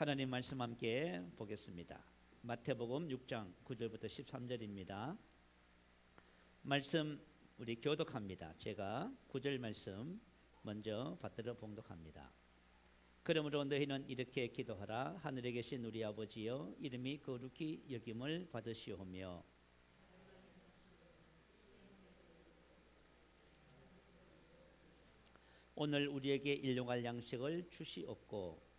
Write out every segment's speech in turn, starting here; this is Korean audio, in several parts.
하나님 말씀 함께 보겠습니다. 마태복음 6장 9절부터 13절입니다. 말씀 우리 교독합니다. 제가 9절 말씀 먼저 받들어 봉독합니다. 그러므로 너희는 이렇게 기도하라. 하늘에 계신 우리 아버지여, 이름이 거룩히 여김을 받으시오며 오늘 우리에게 일용할 양식을 주시옵고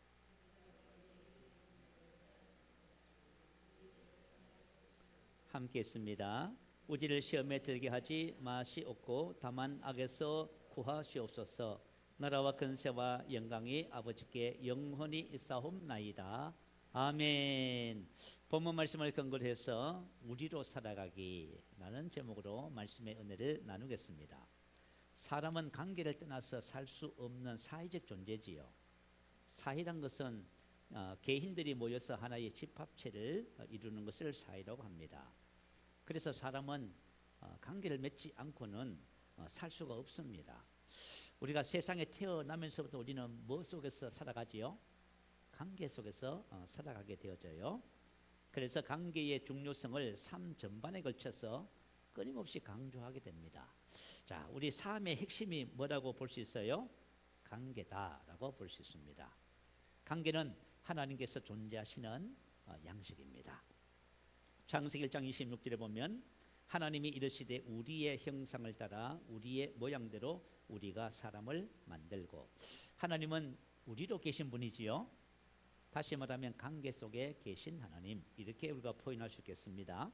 함께 했습니다. 우리를 시험에 들게 하지 마시옵고 다만 악에서 구하시옵소서. 나라와 근세와 영광이 아버지께 영원히 있사옵나이다. 아멘. 본문 말씀을 근거로 해서 우리로 살아가기라는 제목으로 말씀의 은혜를 나누겠습니다. 사람은 관계를 떠나서 살 수 없는 사회적 존재지요. 사회란 것은 개인들이 모여서 하나의 집합체를 이루는 것을 사회라고 합니다. 그래서 사람은 관계를 맺지 않고는 살 수가 없습니다. 우리가 세상에 태어나면서부터 우리는 뭐 속에서 살아가지요? 관계 속에서 살아가게 되어져요. 그래서 관계의 중요성을 삶 전반에 걸쳐서 끊임없이 강조하게 됩니다. 자, 우리 삶의 핵심이 뭐라고 볼 수 있어요? 관계다라고 볼 수 있습니다. 관계는 하나님께서 존재하시는 양식입니다. 창세기 1장 26절에 보면 하나님이 이르시되 우리의 형상을 따라 우리의 모양대로 우리가 사람을 만들고, 하나님은 우리로 계신 분이지요. 다시 말하면 관계 속에 계신 하나님, 이렇게 우리가 포인할 수 있겠습니다.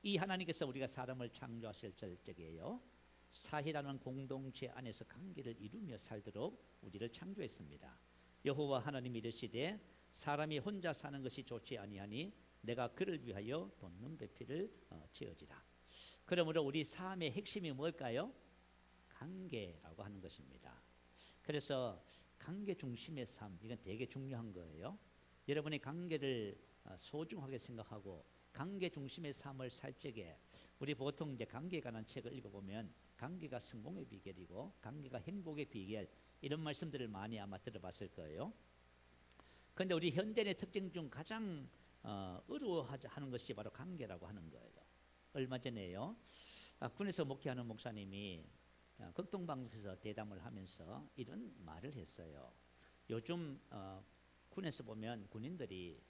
이 하나님께서 우리가 사람을 창조하실 적에요, 사회라는 공동체 안에서 관계를 이루며 살도록 우리를 창조했습니다. 여호와 하나님이 이르시되 사람이 혼자 사는 것이 좋지 아니하니 내가 그를 위하여 돕는 배필을 지어지라. 그러므로 우리 삶의 핵심이 뭘까요? 관계라고 하는 것입니다. 그래서 관계 중심의 삶, 이건 되게 중요한 거예요. 여러분이 관계를 소중하게 생각하고 관계 중심의 삶을 살 적에, 우리 보통 이제 관계에 관한 책을 읽어보면 관계가 성공의 비결이고 관계가 행복의 비결, 이런 말씀들을 많이 아마 들어봤을 거예요. 그런데 우리 현대인의 특징 중 가장 어려워하는 것이 바로 관계라고 하는 거예요. 얼마 전에요, 군에서 목회하는 목사님이 극동방송에서 대담을 하면서 이런 말을 했어요. 요즘 군에서 보면 군인들이,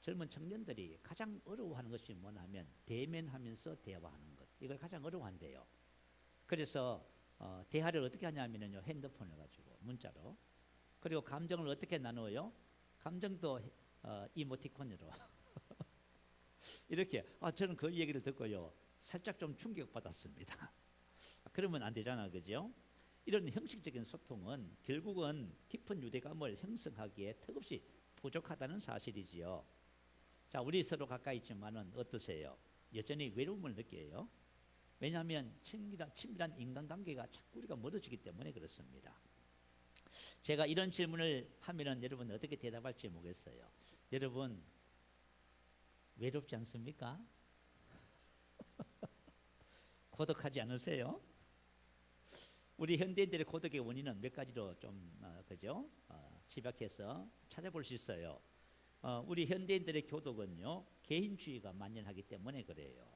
젊은 청년들이 가장 어려워하는 것이 뭐냐면 대면하면서 대화하는 것, 이걸 가장 어려워한대요. 그래서 대화를 어떻게 하냐면요, 핸드폰을 가지고 문자로. 그리고 감정을 어떻게 나누어요? 감정도 이모티콘으로. 이렇게 저는 그 얘기를 듣고요, 살짝 좀 충격받았습니다. 그러면 안 되잖아, 그죠? 이런 형식적인 소통은 결국은 깊은 유대감을 형성하기에 턱없이 부족하다는 사실이지요. 자, 우리 서로 가까이 있지만은 어떠세요? 여전히 외로움을 느껴요. 왜냐하면 친밀한 인간관계가 자꾸 우리가 멀어지기 때문에 그렇습니다. 제가 이런 질문을 하면은 여러분 어떻게 대답할지 모르겠어요. 여러분 외롭지 않습니까? 고독하지 않으세요? 우리 현대인들의 고독의 원인은 몇 가지로 좀 그죠? 집약해서 찾아볼 수 있어요. 우리 현대인들의 고독은요, 개인주의가 만연하기 때문에 그래요.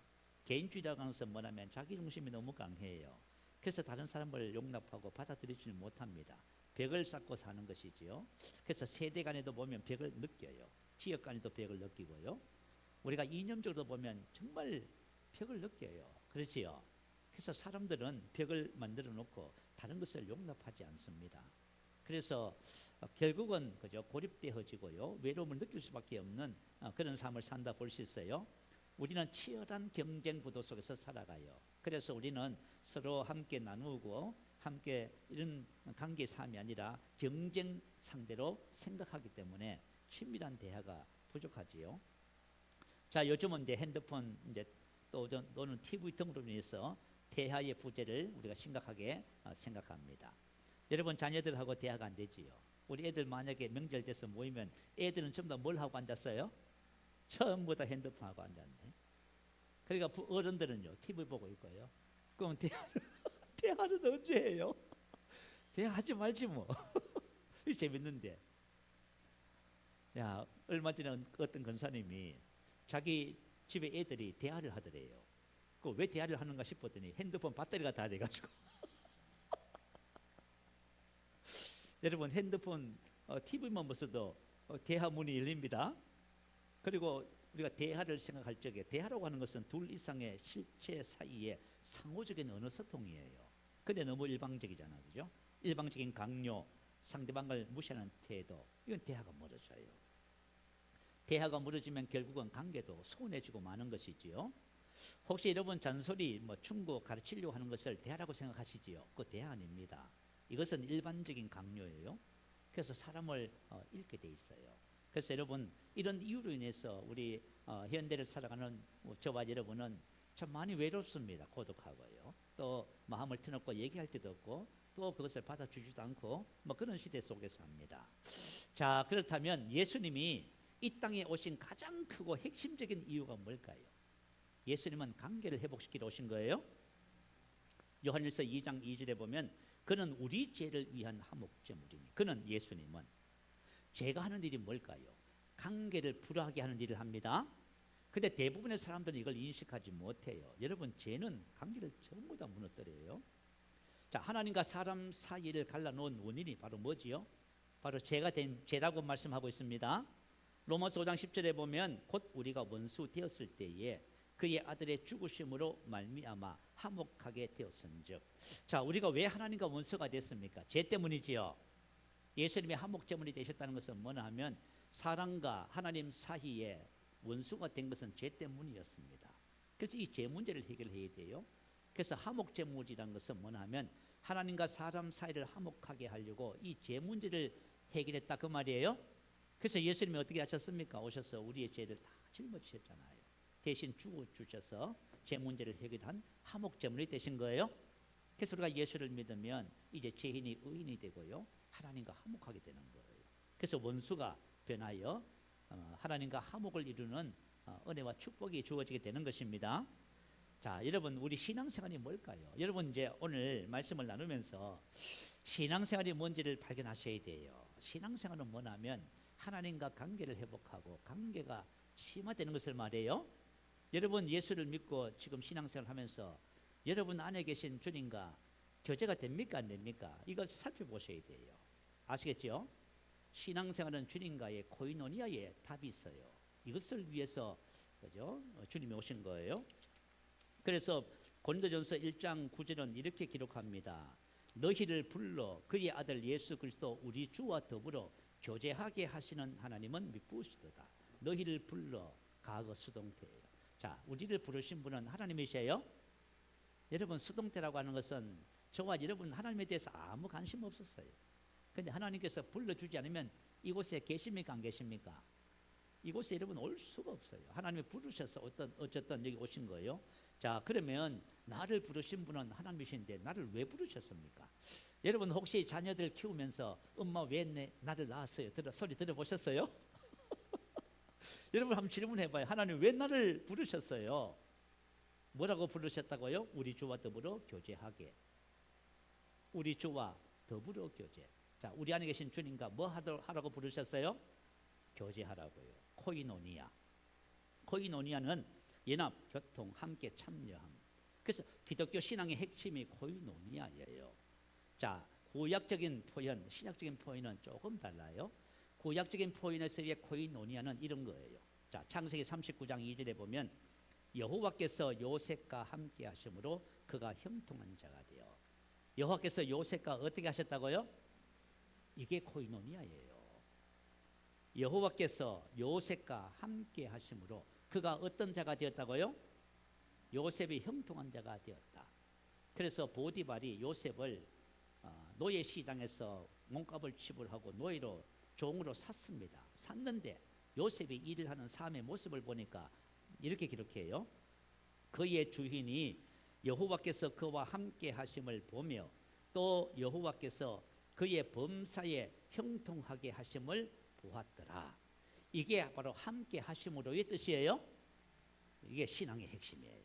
개인주의라고 하는 것은 뭐냐면 자기 중심이 너무 강해요. 그래서 다른 사람을 용납하고 받아들이지 못합니다. 벽을 쌓고 사는 것이지요. 그래서 세대 간에도 보면 벽을 느껴요. 지역 간에도 벽을 느끼고요. 우리가 이념적으로 보면 정말 벽을 느껴요. 그렇지요. 그래서 사람들은 벽을 만들어 놓고 다른 것을 용납하지 않습니다. 그래서 결국은 그죠, 고립되어지고요, 외로움을 느낄 수밖에 없는 그런 삶을 산다 볼 수 있어요. 우리는 치열한 경쟁 구도 속에서 살아가요. 그래서 우리는 서로 함께 나누고 함께 이런 관계 삶이 아니라 경쟁 상대로 생각하기 때문에 친밀한 대화가 부족하지요. 자, 요즘은 이제 핸드폰 이제 또는 TV 등으로 인해서 대화의 부재를 우리가 심각하게 생각합니다. 여러분 자녀들하고 대화가 안 되지요. 우리 애들 만약에 명절 돼서 모이면 애들은 전부 다 뭘 하고 앉았어요? 전부 다 핸드폰 하고 앉았네. 그러니까 어른들은요, TV 보고 있고요. 그럼 대화는 언제 해요? 대화하지 말지 뭐. 재밌는데. 야, 얼마 전에 어떤 권사님이 자기 집에 애들이 대화를 하더래요. 그 왜 대화를 하는가 싶었더니 핸드폰 배터리가 다 돼가지고 여러분 핸드폰 TV만 보셔도 대화문이 열립니다. 그리고 우리가 대화를 생각할 적에 대화라고 하는 것은 둘 이상의 실체 사이에 상호적인 언어 소통이에요. 근데 너무 일방적이잖아요, 그죠? 일방적인 강요, 상대방을 무시하는 태도, 이건 대화가 멀어져요. 대화가 멀어지면 결국은 관계도 소원해지고 마는 것이지요. 혹시 여러분 잔소리, 충고, 가르치려고 하는 것을 대화라고 생각하시지요? 그 대화 아닙니다. 이것은 일반적인 강요예요. 그래서 사람을 잃게 돼 있어요. 그래서 여러분 이런 이유로 인해서 우리 현대를 살아가는 저와 여러분은 참 많이 외롭습니다. 고독하고요. 또 마음을 터놓고 얘기할 때도 없고 또 그것을 받아주지도 않고 그런 시대 속에서 삽니다. 자, 그렇다면 예수님이 이 땅에 오신 가장 크고 핵심적인 이유가 뭘까요? 예수님은 관계를 회복시키러 오신 거예요. 요한일서 2장 2절에 보면 그는 우리 죄를 위한 화목제물이니, 그는 예수님은 죄가 하는 일이 뭘까요? 관계를 불화하게 하는 일을 합니다. 근데 대부분의 사람들은 이걸 인식하지 못해요. 여러분, 죄는 관계를 전부 다 무너뜨려요. 자, 하나님과 사람 사이를 갈라놓은 원인이 바로 뭐지요? 바로 죄가 된 죄라고 말씀하고 있습니다. 로마서 5장 10절에 보면 곧 우리가 원수 되었을 때에 그의 아들의 죽으심으로 말미암아 화목하게 되었은즉. 자, 우리가 왜 하나님과 원수가 됐습니까? 죄 때문이지요. 예수님이 화목제물이 되셨다는 것은 뭐냐 하면 사람과 하나님 사이에 원수가 된 것은 죄 때문이었습니다. 그래서 이 죄 문제를 해결해야 돼요. 그래서 화목제물이라는 것은 뭐냐 하면 하나님과 사람 사이를 화목하게 하려고 이 죄 문제를 해결했다 그 말이에요. 그래서 예수님이 어떻게 하셨습니까? 오셔서 우리의 죄를 다 짊어지셨잖아요. 대신 죽어주셔서 죄 문제를 해결한 화목제물이 되신 거예요. 그래서 우리가 예수를 믿으면 이제 죄인이 의인이 되고요, 하나님과 화목하게 되는 거예요. 그래서 원수가 변하여 하나님과 화목을 이루는 은혜와 축복이 주어지게 되는 것입니다. 자, 여러분, 우리 신앙생활이 뭘까요? 여러분, 이제 오늘 말씀을 나누면서 신앙생활이 뭔지를 발견하셔야 돼요. 신앙생활은 뭐냐면 하나님과 관계를 회복하고 관계가 심화되는 것을 말해요. 여러분, 예수를 믿고 지금 신앙생활을 하면서 여러분 안에 계신 주님과 교제가 됩니까, 안 됩니까? 이걸 살펴보셔야 돼요. 아시겠죠? 신앙생활은 주님과의 코이노니아의 답이 있어요. 이것을 위해서 그죠? 주님이 오신 거예요. 그래서 고린도전서 1장 9절은 이렇게 기록합니다. 너희를 불러 그의 아들 예수 그리스도 우리 주와 더불어 교제하게 하시는 하나님은 미쁘시도다. 너희를 불러, 과거 수동태예요. 자, 우리를 부르신 분은 하나님이세요. 여러분, 수동태라고 하는 것은 저와 여러분 하나님에 대해서 아무 관심 없었어요. 근데 하나님께서 불러주지 않으면 이곳에 계십니까, 안 계십니까? 이곳에 여러분 올 수가 없어요. 하나님이 부르셔서 어쨌든 여기 오신 거예요. 자, 그러면 나를 부르신 분은 하나님이신데 나를 왜 부르셨습니까? 여러분, 혹시 자녀들 키우면서 엄마 왜 나를 낳았어요? 소리 들어보셨어요? 여러분 한번 질문해봐요. 하나님 왜 나를 부르셨어요? 뭐라고 부르셨다고요? 우리 주와 더불어 교제하게. 우리 주와 더불어 교제. 자, 우리 안에 계신 주님과 뭐 하라고 부르셨어요? 교제하라고요. 코이노니아. 코이노니아는 연합, 교통, 함께 참여함. 그래서 기독교 신앙의 핵심이 코이노니아예요. 자, 구약적인 표현, 신약적인 표현은 조금 달라요. 구약적인 표현에서의 코이노니아는 이런 거예요. 자, 창세기 39장 2절에 보면 여호와께서 요셉과 함께 하심으로 그가 형통한 자가 되어. 여호와께서 요셉과 어떻게 하셨다고요? 이게 코이노니아예요. 여호와께서 요셉과 함께 하심으로 그가 어떤 자가 되었다고요? 요셉이 형통한 자가 되었다. 그래서 보디발이 요셉을 노예 시장에서 몸값을 지불하고 노예로 종으로 샀습니다. 샀는데 요셉이 일을 하는 삶의 모습을 보니까 이렇게 기록해요. 그의 주인이 여호와께서 그와 함께 하심을 보며 또 여호와께서 그의 범사에 형통하게 하심을 보았더라. 이게 바로 함께 하심으로의 뜻이에요. 이게 신앙의 핵심이에요.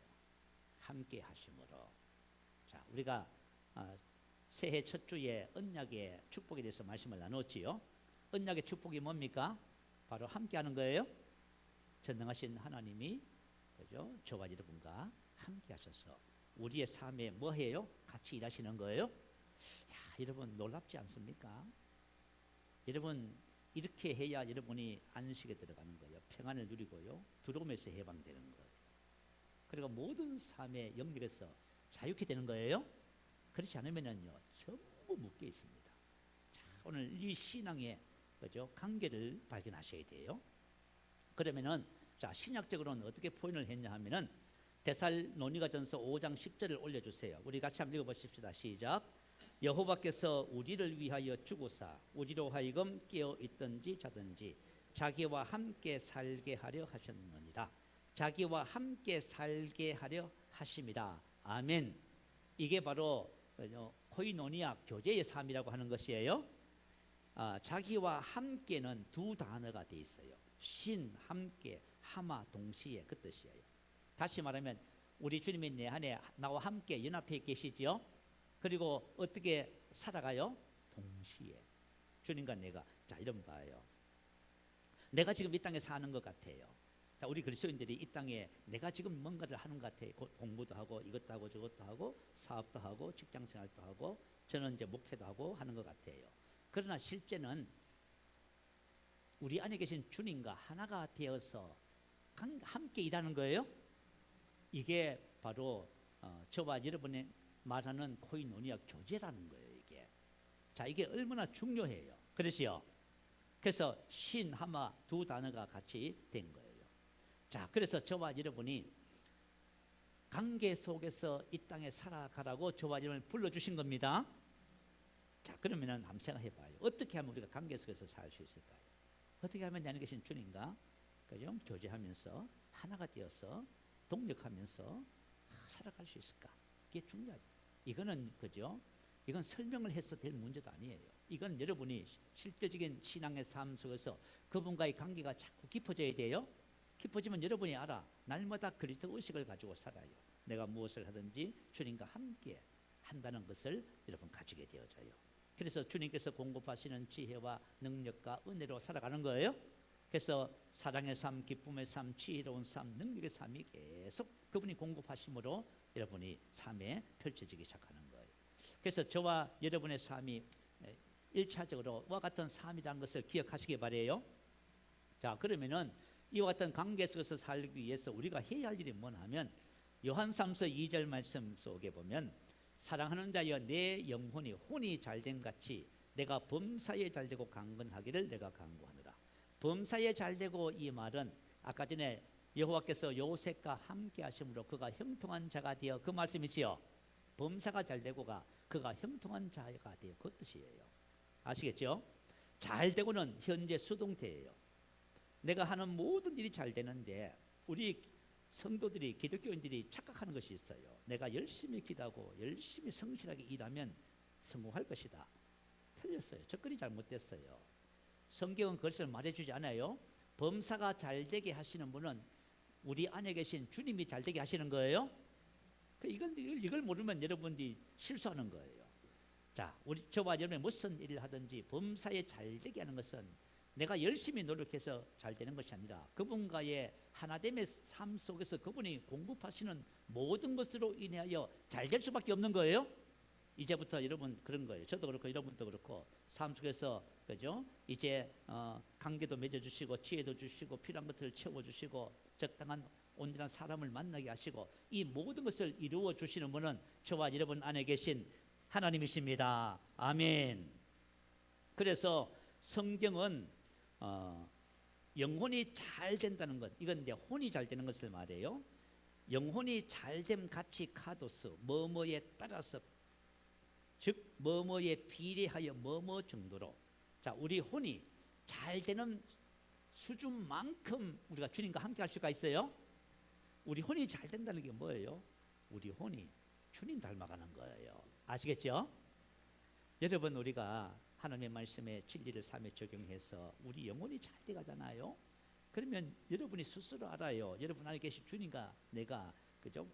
함께 하심으로. 자, 우리가 새해 첫 주에 언약의 축복에 대해서 말씀을 나눴지요. 언약의 축복이 뭡니까? 바로 함께하는 거예요. 전능하신 하나님이 그죠? 저와 여러분과 함께하셔서 우리의 삶에 뭐 해요? 같이 일하시는 거예요. 야, 여러분 놀랍지 않습니까? 여러분 이렇게 해야 여러분이 안식에 들어가는 거예요. 평안을 누리고요. 두려움에서 해방되는 거예요. 그리고 모든 삶의 영역에서 자유케 되는 거예요. 그렇지 않으면요 전부 묶여 있습니다. 자, 오늘 이 신앙의 그죠? 관계를 발견하셔야 돼요. 그러면은 자, 신약적으로는 어떻게 표현을 했냐 하면은 데살로니가전서 5장 10절을 올려주세요. 우리 같이 한번 읽어보십시다. 시작. 여호와께서 우리를 위하여 죽으사 우리로 하여금 깨어 있든지 자든지 자기와 함께 살게 하려 하셨느니라. 자기와 함께 살게 하려 하심이라. 아멘. 이게 바로 코이노니아 교제의 삶이라고 하는 것이에요. 자기와 함께는 두 단어가 돼 있어요. 신, 함께, 하마 동시에 그 뜻이에요. 다시 말하면 우리 주님이 내 안에 나와 함께 연합해 계시지요. 그리고 어떻게 살아가요? 동시에 주님과 내가. 자, 이런 봐요. 내가 지금 이 땅에 사는 것 같아요. 자, 우리 그리스도인들이 이 땅에 내가 지금 뭔가를 하는 것 같아요. 공부도 하고 이것도 하고 저것도 하고 사업도 하고 직장생활도 하고 저는 이제 목회도 하고 하는 것 같아요. 그러나 실제는 우리 안에 계신 주님과 하나가 되어서 함께 일하는 거예요. 이게 바로 저와 여러분의 말하는 코이노니아 교제라는 거예요. 이게 자, 이게 얼마나 중요해요. 그렇지요. 그래서 신, 하마 두 단어가 같이 된 거예요. 자, 그래서 저와 여러분이 관계 속에서 이 땅에 살아가라고 저와 여러분을 불러주신 겁니다. 자, 그러면은 한번 생각해봐요. 어떻게 하면 우리가 관계 속에서 살 수 있을까요? 어떻게 하면 내 안에 계신 주님과 그죠? 교제하면서 하나가 되어서 동력하면서 살아갈 수 있을까? 이게 중요하죠. 이거는 그죠? 이건 설명을 해서 될 문제도 아니에요. 이건 여러분이 실제적인 신앙의 삶 속에서 그분과의 관계가 자꾸 깊어져야 돼요. 깊어지면 여러분이 알아. 날마다 그리스도 의식을 가지고 살아요. 내가 무엇을 하든지 주님과 함께 한다는 것을 여러분 가지게 되어져요. 그래서 주님께서 공급하시는 지혜와 능력과 은혜로 살아가는 거예요. 그래서 사랑의 삶, 기쁨의 삶, 지혜로운 삶, 능력의 삶이 계속 그분이 공급하심으로 여러분이 삶에 펼쳐지기 시작하는 거예요. 그래서 저와 여러분의 삶이 1차적으로 이와 같은 삶이라는 것을 기억하시기 바래요. 자, 그러면은 이와 같은 관계 속에서 살기 위해서 우리가 해야 할 일이 뭐냐면 요한 3서 2절 말씀 속에 보면 사랑하는 자여 내 영혼이 혼이 잘됨 같이 내가 범사에 잘되고 강건하기를 내가 간구하노라. 범사에 잘되고 이 말은 아까 전에 여호와께서 요셉과 함께 하심으로 그가 형통한 자가 되어 그 말씀이지요. 범사가 잘되고가 그가 형통한 자가 되어 그 뜻이에요. 아시겠죠? 잘되고는 현재 수동태예요. 내가 하는 모든 일이 잘 되는데 우리 성도들이 기독교인들이 착각하는 것이 있어요. 내가 열심히 기도하고 열심히 성실하게 일하면 성공할 것이다. 틀렸어요. 접근이 잘못됐어요. 성경은 그것을 말해주지 않아요. 범사가 잘되게 하시는 분은 우리 안에 계신 주님이 잘되게 하시는 거예요. 이걸 모르면 여러분들이 실수하는 거예요. 자, 저와 여러분이 무슨 일을 하든지 범사에 잘되게 하는 것은 내가 열심히 노력해서 잘 되는 것이 아니라 그분과의 하나됨의 삶 속에서 그분이 공급하시는 모든 것으로 인하여 잘 될 수밖에 없는 거예요. 이제부터 여러분 그런 거예요. 저도 그렇고 여러분도 그렇고 삶 속에서 그죠? 이제 관계도 맺어주시고 지혜도 주시고 필요한 것들을 채워주시고 적당한 온전한 사람을 만나게 하시고 이 모든 것을 이루어 주시는 분은 저와 여러분 안에 계신 하나님이십니다. 아멘. 그래서 성경은 영혼이 잘 된다는 것, 이건 이제 혼이 잘 되는 것을 말해요. 영혼이 잘됨 같이 카도스, 뭐뭐에 따라서, 즉 뭐뭐에 비례하여 뭐뭐 정도로. 자, 우리 혼이 잘 되는 수준만큼 우리가 주님과 함께 할 수가 있어요. 우리 혼이 잘 된다는 게 뭐예요? 우리 혼이 주님 닮아가는 거예요. 아시겠죠? 여러분, 우리가 하나님의 말씀에 진리를 삶에 적용해서 우리 영혼이 잘 돼가잖아요. 그러면 여러분이 스스로 알아요. 여러분 안에 계신 주님과 내가 그죠?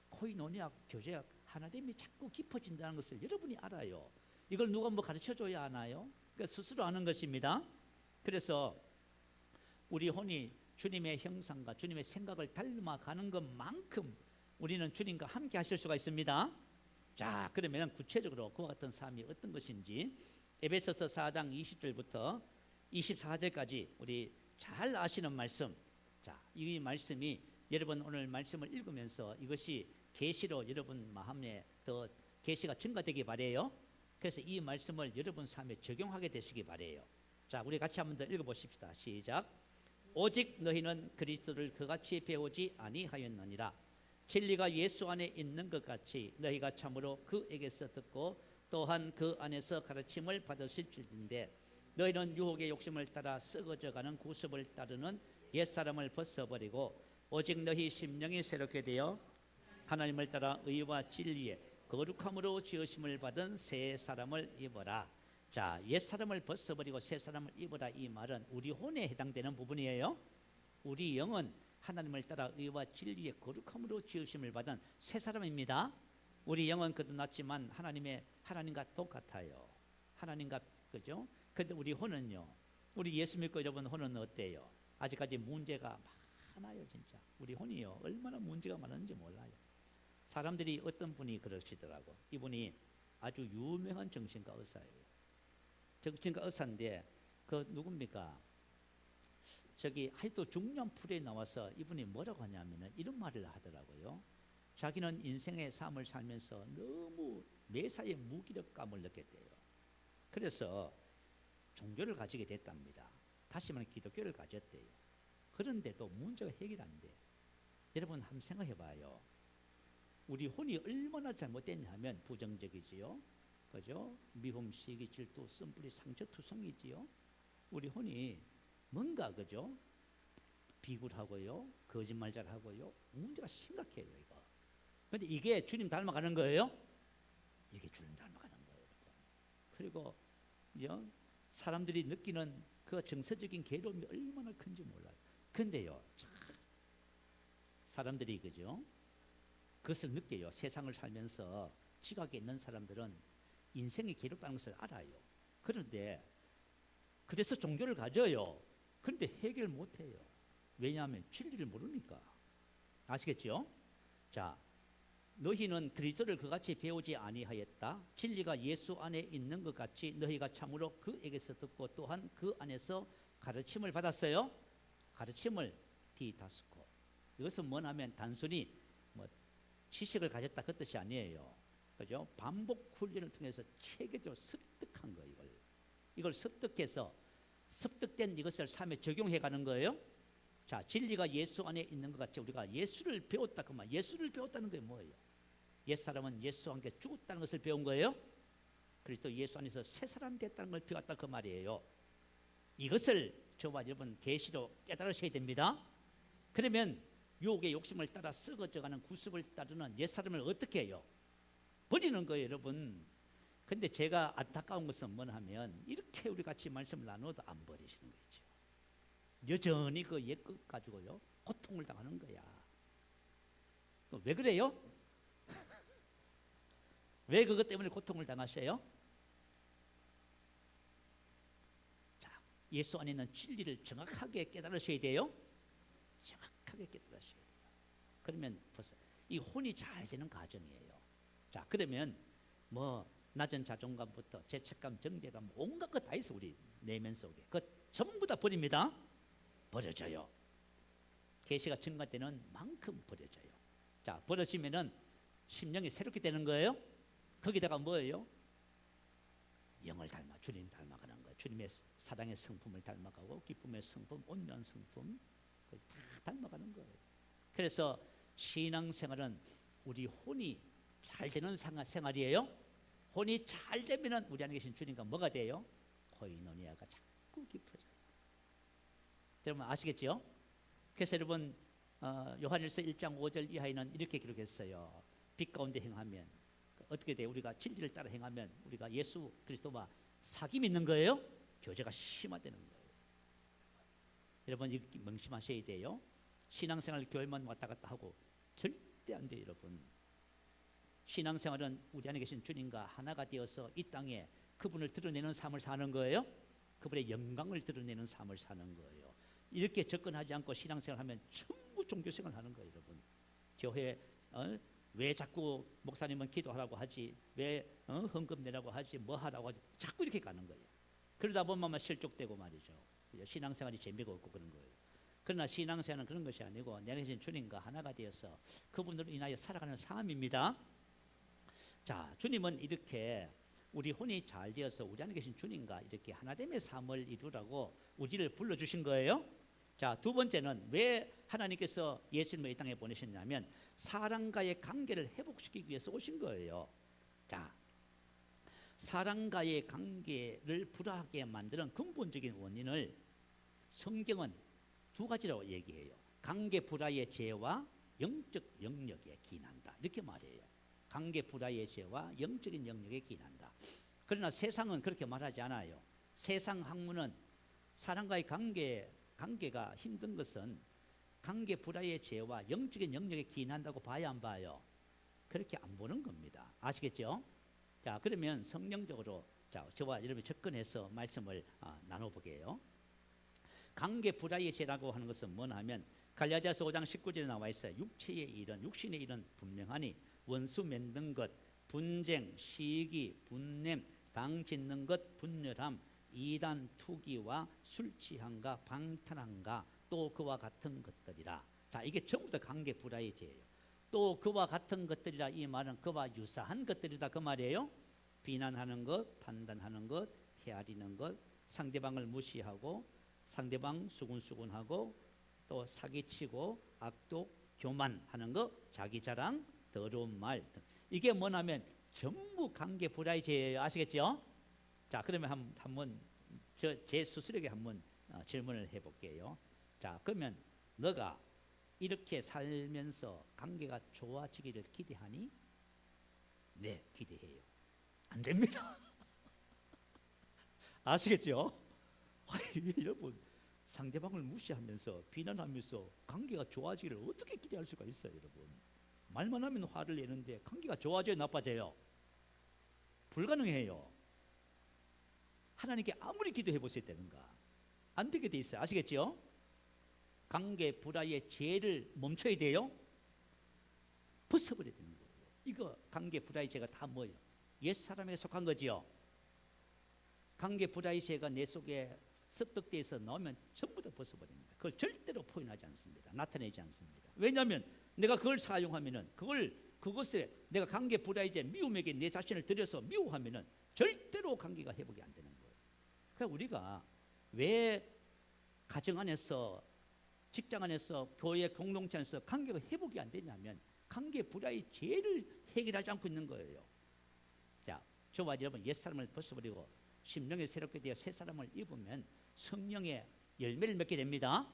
코이노니아 교제가 하나됨이 자꾸 깊어진다는 것을 여러분이 알아요. 이걸 누가 뭐 가르쳐줘야 하나요? 그러니까 스스로 아는 것입니다. 그래서 우리 혼이 주님의 형상과 주님의 생각을 닮아가는 것만큼 우리는 주님과 함께 하실 수가 있습니다. 자, 그러면 구체적으로 그와 같은 삶이 어떤 것인지 에베소서 4장 20절부터 24절까지 우리 잘 아시는 말씀. 자, 이 말씀이 여러분 오늘 말씀을 읽으면서 이것이 계시로 여러분 마음에 더 계시가 증가되기 바래요. 그래서 이 말씀을 여러분 삶에 적용하게 되시기 바래요. 자, 우리 같이 한번 더 읽어보십시다. 시작. 오직 너희는 그리스도를 그같이 배우지 아니하였느니라. 진리가 예수 안에 있는 것 같이 너희가 참으로 그에게서 듣고 또한 그 안에서 가르침을 받으실 줄인데 너희는 유혹의 욕심을 따라 썩어져가는 구습을 따르는 옛사람을 벗어버리고 오직 너희 심령이 새롭게 되어 하나님을 따라 의와 진리에 거룩함으로 지으심을 받은 새 사람을 입어라. 자, 옛사람을 벗어버리고 새 사람을 입어라. 이 말은 우리 혼에 해당되는 부분이에요. 우리 영은 하나님을 따라 의와 진리의 거룩함으로 지으심을 받은 새 사람입니다. 우리 영은 거듭났지만 하나님과 똑같아요. 하나님과 그죠? 근데 우리 혼은요. 우리 예수 믿고 여러분 혼은 어때요? 아직까지 문제가 많아요, 진짜. 우리 혼이요. 얼마나 문제가 많은지 몰라요. 사람들이 어떤 분이 그러시더라고. 이분이 아주 유명한 정신과 의사예요. 정신과 의사인데 그 누굽니까? 저기 하여튼 중년 풀에 나와서 이분이 뭐라고 하냐면은 이런 말을 하더라고요. 자기는 인생의 삶을 살면서 너무 매사에 무기력감을 느꼈대요. 그래서 종교를 가지게 됐답니다. 다시 말해 기독교를 가졌대요. 그런데도 문제가 해결 안 돼. 여러분 한번 생각해 봐요. 우리 혼이 얼마나 잘못됐냐 하면 부정적이지요. 그죠? 미움, 시기, 질투, 쓴뿌리, 상처, 투성이지요. 우리 혼이 뭔가 그죠? 비굴하고요. 거짓말 잘하고요. 문제가 심각해요, 이거. 근데 이게 주님 닮아가는 거예요? 이게 주님 닮아가는 거예요. 그리고 사람들이 느끼는 그 정서적인 괴로움이 얼마나 큰지 몰라요. 근데요, 참 사람들이 그죠? 그것을 느껴요. 세상을 살면서 지각에 있는 사람들은 인생이 괴롭다는 것을 알아요. 그런데 그래서 종교를 가져요. 그런데 해결 못해요. 왜냐하면 진리를 모르니까. 아시겠죠? 자, 너희는 그리스도를 그같이 배우지 아니하였다. 진리가 예수 안에 있는 것 같이 너희가 참으로 그에게서 듣고 또한 그 안에서 가르침을 받았어요. 가르침을 디다스코. 이것은 뭐냐면 단순히 지식을 가졌다 그 뜻이 아니에요. 그죠? 반복 훈련을 통해서 체계적으로 습득한 거예요. 이걸 습득해서 습득된 이것을 삶에 적용해 가는 거예요. 자, 진리가 예수 안에 있는 것 같이 우리가 예수를 배웠다 그 말. 예수를 배웠다는 게 뭐예요? 옛사람은 예수와 함께 죽었다는 것을 배운 거예요. 그리스도 예수 안에서 새 사람 됐다는 걸 배웠다 그 말이에요. 이것을 저와 여러분 계시로 깨달으셔야 됩니다. 그러면 유혹의 욕심을 따라 썩어져가는 구습을 따르는 옛사람을 어떻게 해요? 버리는 거예요, 여러분. 근데 제가 안타까운 것은 뭐냐 하면 이렇게 우리 같이 말씀을 나눠도 안 버리시는 거죠. 여전히 그 옛 것 가지고요 고통을 당하는 거야. 왜 그래요? 왜 그것 때문에 고통을 당하셔요? 자, 예수 안에 있는 진리를 정확하게 깨달으셔야 돼요. 정확하게 깨달으셔야 돼요. 그러면 벌써 이 혼이 잘 되는 과정이에요. 자, 그러면 낮은 자존감부터 죄책감, 정죄감, 온갖 것 다 있어 우리 내면 속에. 그 전부 다 버립니다. 버려져요. 계시가 증가되는 만큼 버려져요. 자, 버려지면은 심령이 새롭게 되는 거예요. 거기다가 뭐예요? 영을 닮아 주님 닮아가는 거예요. 주님의 사랑의 성품을 닮아가고 기쁨의 성품, 온유한 성품 다 닮아가는 거예요. 그래서 신앙생활은 우리 혼이 잘 되는 생활이에요. 혼이 잘 되면은 우리 안에 계신 주님과 뭐가 돼요? 코이노니아가 자꾸 깊어져요. 여러분 아시겠죠? 그래서 여러분 요한일서 1장 5절 이하에는 이렇게 기록했어요. 빛 가운데 행하면 어떻게 돼요? 우리가 진리를 따라 행하면 우리가 예수 그리스도와 사귐이 있는 거예요. 교제가 심화되는 거예요. 여러분 이 명심하셔야 돼요. 신앙생활 교회만 왔다 갔다 하고 절대 안 돼요, 여러분. 신앙생활은 우리 안에 계신 주님과 하나가 되어서 이 땅에 그분을 드러내는 삶을 사는 거예요. 그분의 영광을 드러내는 삶을 사는 거예요. 이렇게 접근하지 않고 신앙생활 하면 전부 종교생활 하는 거예요, 여러분. 교회 왜 자꾸 목사님은 기도하라고 하지, 왜 헌금 내라고 하지, 뭐 하라고 하지, 자꾸 이렇게 가는 거예요. 그러다 보면 아마 실족되고 말이죠. 신앙생활이 재미가 없고 그런 거예요. 그러나 신앙생활은 그런 것이 아니고 내 안에 계신 주님과 하나가 되어서 그분으로 인하여 살아가는 삶입니다. 자, 주님은 이렇게 우리 혼이 잘 되어서 우리 안에 계신 주님과 이렇게 하나됨의 삶을 이루라고 우리를 불러주신 거예요. 자, 두 번째는 왜 하나님께서 예수님을 이 땅에 보내셨냐면 사람과의 관계를 회복시키기 위해서 오신 거예요. 자, 사람과의 관계를 불화하게 만드는 근본적인 원인을 성경은 두 가지로 얘기해요. 관계 불화의 죄와 영적 영역에 기인한다, 이렇게 말해요. 관계 불화의 죄와 영적인 영역에 기인한다. 그러나 세상은 그렇게 말하지 않아요. 세상 학문은 사람과의 관계가 힘든 것은 관계 불화의 죄와 영적인 영역에 기인한다고 봐야 안 봐요? 그렇게 안 보는 겁니다. 아시겠죠? 자, 그러면 성령적으로 저와 여러분이 접근해서 말씀을 나눠보게요. 관계 불화의 죄라고 하는 것은 뭐냐 하면 갈라디아서 5장 19절에 나와 있어요. 육체의 일은, 육신의 일은 분명하니 원수 맺는 것, 분쟁, 시기, 분냄, 당 짓는 것, 분열함, 이단, 투기와 술 취함과 방탕함과 또 그와 같은 것들이라. 자, 이게 전부 다 관계 불화의 죄예요. 또 그와 같은 것들이라, 이 말은 그와 유사한 것들이다 그 말이에요. 비난하는 것, 판단하는 것, 헤아리는 것, 상대방을 무시하고 상대방 수군수군하고 또 사기치고 악독, 교만하는 것, 자기 자랑, 더러운 말 등. 이게 뭐냐면 전부 관계 불화의 죄예요. 아시겠죠? 자, 그러면 한번 제 스스로에게 한번 질문을 해볼게요. 자, 그러면 너가 이렇게 살면서 관계가 좋아지기를 기대하니? 네, 기대해요. 안 됩니다. 아시겠죠? 여러분, 상대방을 무시하면서 비난하면서 관계가 좋아지기를 어떻게 기대할 수가 있어요, 여러분? 말만 하면 화를 내는데 관계가 좋아져요, 나빠져요? 불가능해요. 하나님께 아무리 기도해 보셔야 되는가? 안 되게 돼 있어요. 아시겠죠? 관계 불화의 죄를 멈춰야 돼요. 벗어버려야 되는 거예요. 이거 관계 불화의 죄가 다 뭐예요? 옛 사람에게 속한 거지요. 관계 불화의 죄가 내 속에 습득돼서 나오면 전부 다 벗어버립니다. 그걸 절대로 포인하지 않습니다. 나타내지 않습니다. 왜냐하면 내가 그걸 사용하면은 그것에 내가 관계 불화의 죄 미움에게 내 자신을 들여서 미워하면은 절대로 관계가 회복이 안 되는 거예요. 그러니까 우리가 왜 가정 안에서, 직장 안에서, 교회 공동체 안에서 관계가 회복이 안 되냐면 관계 불화의 죄를 해결하지 않고 있는 거예요. 자, 저와 여러분 옛사람을 벗어버리고 심령이 새롭게 되어 새 사람을 입으면 성령의 열매를 맺게 됩니다.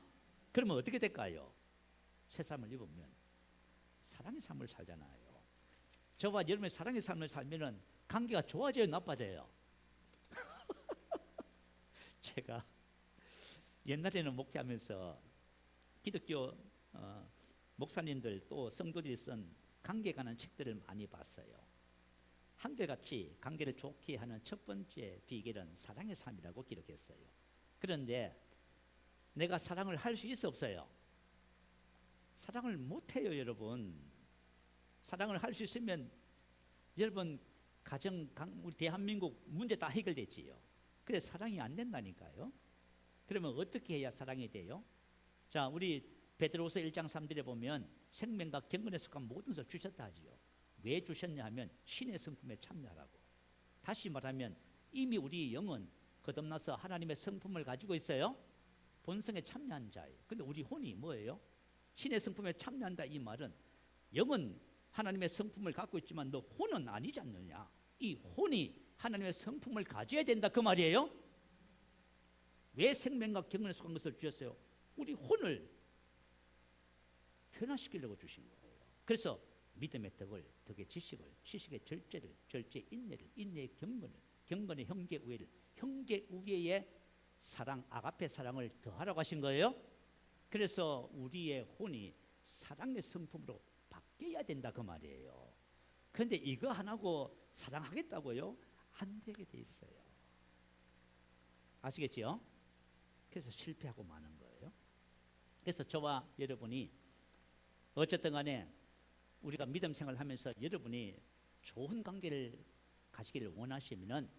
그러면 어떻게 될까요? 새 사람을 입으면 사랑의 삶을 살잖아요. 저와 여러분의 사랑의 삶을 살면은 관계가 좋아져요, 나빠져요? 제가 옛날에는 목회하면서 기독교 목사님들 또 성도들이 쓴 관계에 관한 책들을 많이 봤어요. 한결같이 관계를 좋게 하는 첫 번째 비결은 사랑의 삶이라고 기록했어요. 그런데 내가 사랑을 할 수 있어 없어요? 사랑을 못해요, 여러분. 사랑을 할 수 있으면 여러분 우리 대한민국 문제 다 해결됐지요. 근데 사랑이 안 된다니까요. 그러면 어떻게 해야 사랑이 돼요? 자, 우리 베드로서 1장 3절에 보면 생명과 경건에 속한 모든 것을 주셨다 하지요. 왜 주셨냐 하면 신의 성품에 참여하라고. 다시 말하면 이미 우리 영은 거듭나서 하나님의 성품을 가지고 있어요. 본성에 참여한 자예요. 근데 우리 혼이 뭐예요? 신의 성품에 참여한다, 이 말은 영은 하나님의 성품을 갖고 있지만 너 혼은 아니지 않느냐. 이 혼이 하나님의 성품을 가져야 된다 그 말이에요. 왜 생명과 경건에 속한 것을 주셨어요? 우리 혼을 변화시키려고 주신 거예요. 그래서 믿음의 덕을, 덕의 지식을, 지식의 절제를, 절제의 인내를, 인내의 경건을, 경건의 형제 우애를, 형제 우애의 사랑, 아가페 사랑을 더하라고 하신 거예요. 그래서 우리의 혼이 사랑의 성품으로 바뀌어야 된다 그 말이에요. 그런데 이거 하나고 사랑하겠다고요? 안 되게 돼 있어요. 아시겠죠? 그래서 실패하고 마는 거예요. 그래서 저와 여러분이 어쨌든 간에 우리가 믿음 생활을 하면서 여러분이 좋은 관계를 가지기를 원하시면은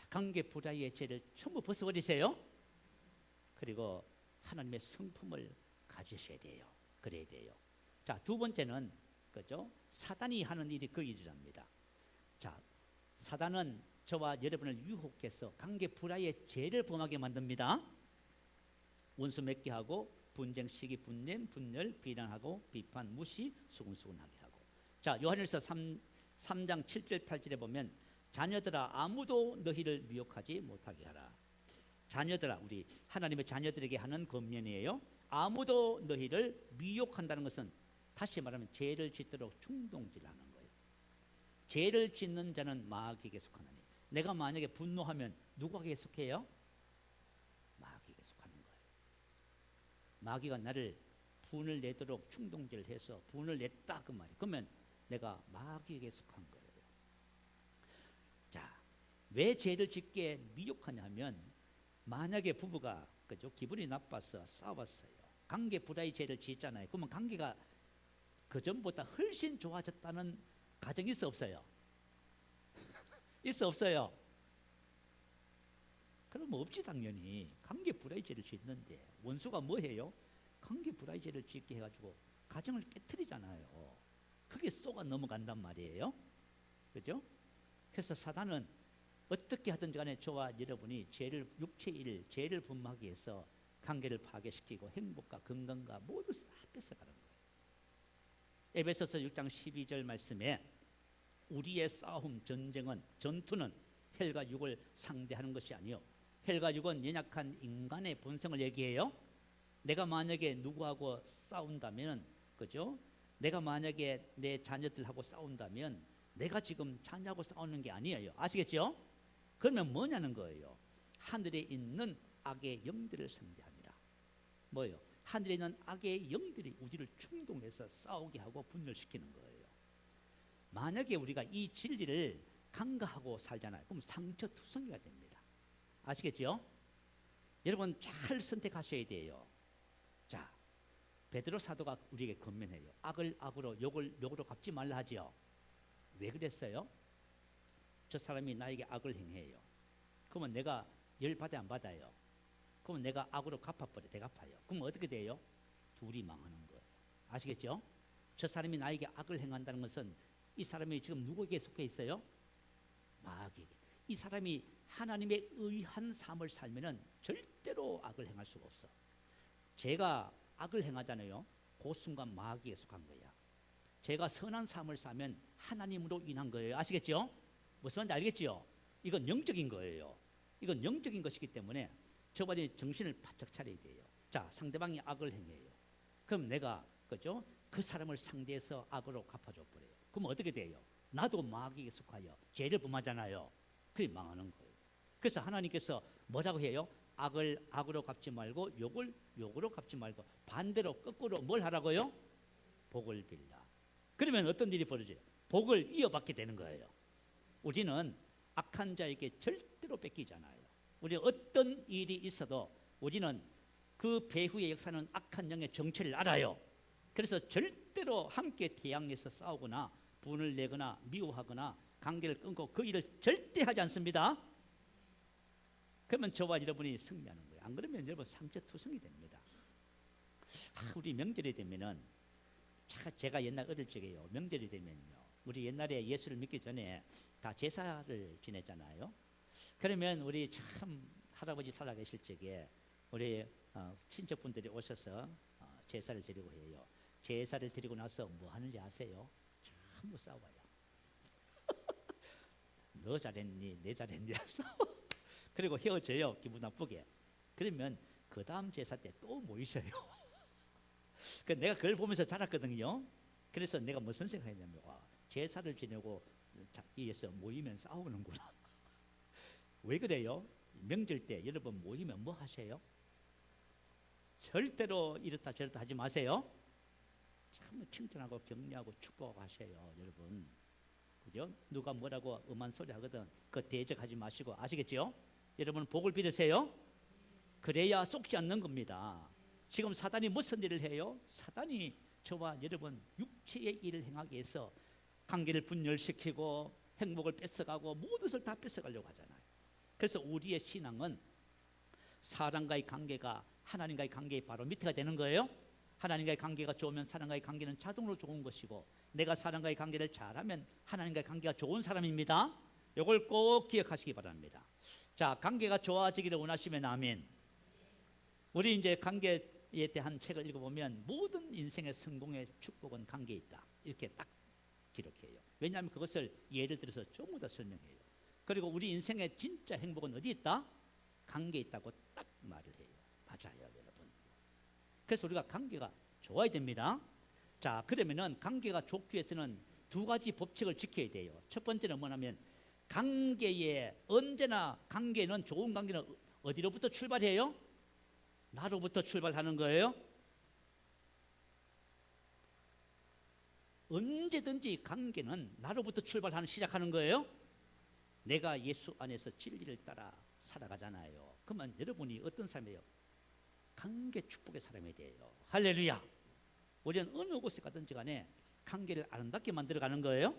관계 불화의 죄를 전부 벗어버리세요. 그리고 하나님의 성품을 가지셔야 돼요. 그래야 돼요. 자, 두 번째는 그죠? 사단이 하는 일이 그 일이랍니다. 자, 사단은 저와 여러분을 유혹해서 관계 불화의 죄를 범하게 만듭니다. 원수 맺게 하고 분쟁, 시기, 분냄, 분열, 비난하고 비판, 무시, 수군수군하게 하고. 자, 요한일서 3장 7절 8절에 보면 자녀들아 아무도 너희를 미혹하지 못하게 하라. 자녀들아, 우리 하나님의 자녀들에게 하는 권면이에요. 아무도 너희를 미혹한다는 것은 다시 말하면 죄를 짓도록 충동질하는 거예요. 죄를 짓는 자는 마귀에게 속하나니. 내가 만약에 분노하면 누구에게 속해요? 마귀에게 속하는 거예요. 마귀가 나를 분을 내도록 충동질을 해서 분을 냈다 그 말이에요. 그러면 내가 마귀에게 속한 거예요. 자, 왜 죄를 짓게 미혹하냐 하면 만약에 부부가 그죠? 기분이 나빠서 싸웠어요. 관계 불화의 죄를 짓잖아요. 그러면 관계가 그전보다 훨씬 좋아졌다는 가정이 있어 없어요? 있어 없어요? 그럼 없지 당연히. 관계 불화의 죄를 짓는데 원수가 뭐 해요? 관계 불화의 죄를 짓게 해가지고 가정을 깨트리잖아요. 그게 쏘가 넘어간단 말이에요. 그죠? 그래서 사단은 어떻게 하든 간에 저와 여러분이 죄를 육체의 일, 죄를 범하기 위해서 관계를 파괴시키고 행복과 건강과 모두 다 뺏어가는 거예요. 에베소서 6장 12절 말씀에 우리의 싸움, 전쟁은, 전투는 혈과 육을 상대하는 것이 아니요 혈과 육은 연약한 인간의 본성을 얘기해요. 내가 만약에 누구하고 싸운다면, 그죠? 내가 만약에 내 자녀들하고 싸운다면 내가 지금 자녀하고 싸우는 게 아니에요. 아시겠죠? 그러면 뭐냐는 거예요. 하늘에 있는 악의 영들을 상대합니다. 뭐예요? 하늘에 있는 악의 영들이 우리를 충동해서 싸우게 하고 분열시키는 거예요. 만약에 우리가 이 진리를 간과하고 살잖아요. 그럼 상처투성이가 됩니다. 아시겠죠? 여러분 잘 선택하셔야 돼요. 자, 베드로 사도가 우리에게 권면해요. 악을 악으로 욕을 욕으로 갚지 말라 하죠. 왜 그랬어요? 저 사람이 나에게 악을 행해요. 그러면 내가 열 받아야 안 받아요? 그러면 내가 악으로 갚아버려, 대갚아요. 그럼 어떻게 돼요? 둘이 망하는 거예요. 아시겠죠? 저 사람이 나에게 악을 행한다는 것은 이 사람이 지금 누구에게 속해 있어요? 마귀에게. 이 사람이 하나님의 의한 삶을 살면은 절대로 악을 행할 수가 없어. 제가 악을 행하잖아요. 그 순간 마귀에 속한 거야. 제가 선한 삶을 살면 하나님으로 인한 거예요. 아시겠죠? 무슨 말인지 알겠죠? 이건 영적인 거예요. 이건 영적인 것이기 때문에 저와 정신을 바짝 차려야 돼요. 자, 상대방이 악을 행해요. 그럼 내가 그죠? 그 사람을 상대해서 악으로 갚아줘 버려요. 그럼 어떻게 돼요? 나도 마귀에 속하여 죄를 범하잖아요. 그게 망하는 거예요. 그래서 하나님께서 뭐라고 해요? 악을 악으로 갚지 말고 욕을 욕으로 갚지 말고 반대로 거꾸로 뭘 하라고요? 복을 빌라. 그러면 어떤 일이 벌어져요? 복을 이어받게 되는 거예요. 우리는 악한 자에게 절대로 뺏기잖아요. 우리는 어떤 일이 있어도 우리는 그 배후의 역사는 악한 영의 정체를 알아요. 그래서 절대로 함께 태양에서 싸우거나 분을 내거나 미워하거나 관계를 끊고 그 일을 절대 하지 않습니다. 그러면 저와 여러분이 승리하는 거예요. 안 그러면 여러분 상처투성이 됩니다. 우리 명절이 되면은 제가 옛날 어릴 적에요. 명절이 되면요. 우리 옛날에 예수를 믿기 전에 다 제사를 지냈잖아요. 그러면 우리 참 할아버지 살아계실 적에 우리 친척분들이 오셔서 제사를 드리고 해요. 제사를 드리고 나서 뭐 하는지 아세요? 전부 싸워요. 너 잘했니? 내 잘했니? 싸워. 그리고 헤어져요. 기분 나쁘게. 그러면 그 다음 제사 때 또 모이셔요. 내가 그걸 보면서 자랐거든요. 그래서 내가 무슨 생각했냐면 제사를 지내고 이에서 모이면 싸우는구나. 왜 그래요? 명절 때 여러분 모이면 뭐 하세요? 절대로 이렇다 저렇다 하지 마세요. 참 칭찬하고 격려하고 축복하세요, 여러분. 그죠? 누가 뭐라고 음한 소리 하거든 그 대적하지 마시고. 아시겠죠? 여러분 복을 빌으세요. 그래야 속지 않는 겁니다. 지금 사단이 무슨 일을 해요? 사단이 저와 여러분 육체의 일을 행하기 위해서 관계를 분열시키고 행복을 뺏어가고 모든 것을 다 뺏어가려고 하잖아요. 그래서 우리의 신앙은 사람과의 관계가 하나님과의 관계의 바로 밑에가 되는 거예요. 하나님과의 관계가 좋으면 사람과의 관계는 자동으로 좋은 것이고, 내가 사람과의 관계를 잘하면 하나님과의 관계가 좋은 사람입니다. 이걸 꼭 기억하시기 바랍니다. 자, 관계가 좋아지기를 원하시면 아멘. 우리 이제 관계에 대한 책을 읽어보면 모든 인생의 성공의 축복은 관계에 있다, 이렇게 딱 기록해요. 왜냐하면 그것을 예를 들어서 전부 다 설명해요. 그리고 우리 인생의 진짜 행복은 어디 있다? 관계에 있다고 딱 말을 해요. 맞아요, 여러분. 그래서 우리가 관계가 좋아야 됩니다. 자, 그러면은 관계가 좋기 위해서는 두 가지 법칙을 지켜야 돼요. 첫 번째는 뭐냐면, 관계에 언제나 관계는, 좋은 관계는 어디로부터 출발해요? 나로부터 출발하는 거예요. 언제든지 관계는 나로부터 시작하는 거예요. 내가 예수 안에서 진리를 따라 살아가잖아요. 그러면 여러분이 어떤 사람이에요? 관계 축복의 사람이 돼요. 할렐루야. 우리는 어느 곳에 가든지 간에 관계를 아름답게 만들어가는 거예요.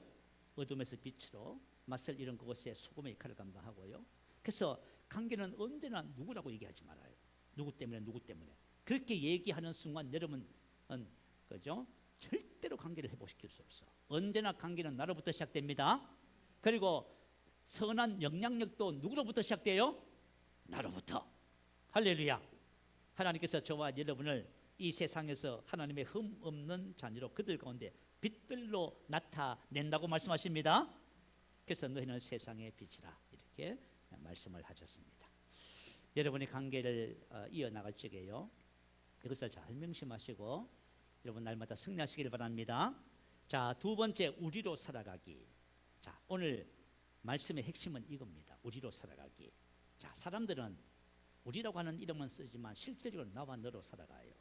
어둠에서 빛으로 맞설 이런 그곳에 소금의 역할을 감당하고요. 그래서 관계는 언제나 누구라고 얘기하지 말아요. 누구 때문에. 그렇게 얘기하는 순간 여러분은 그죠? 절대로 관계를 회복시킬 수 없어. 언제나 관계는 나로부터 시작됩니다. 그리고 선한 영향력도 누구로부터 시작돼요? 나로부터. 할렐루야. 하나님께서 저와 여러분을 이 세상에서 하나님의 흠 없는 자녀로 그들 가운데 빛들로 나타낸다고 말씀하십니다. 그래서 너희는 세상의 빛이라, 이렇게 말씀을 하셨습니다. 여러분이 관계를 이어나갈 적에요, 이것을 잘 명심하시고 여러분 날마다 승리하시길 바랍니다. 자, 두 번째, 우리로 살아가기. 자, 오늘 말씀의 핵심은 이겁니다. 우리로 살아가기. 자, 사람들은 우리라고 하는 이름은 쓰지만 실질적으로 나와 너로 살아가요.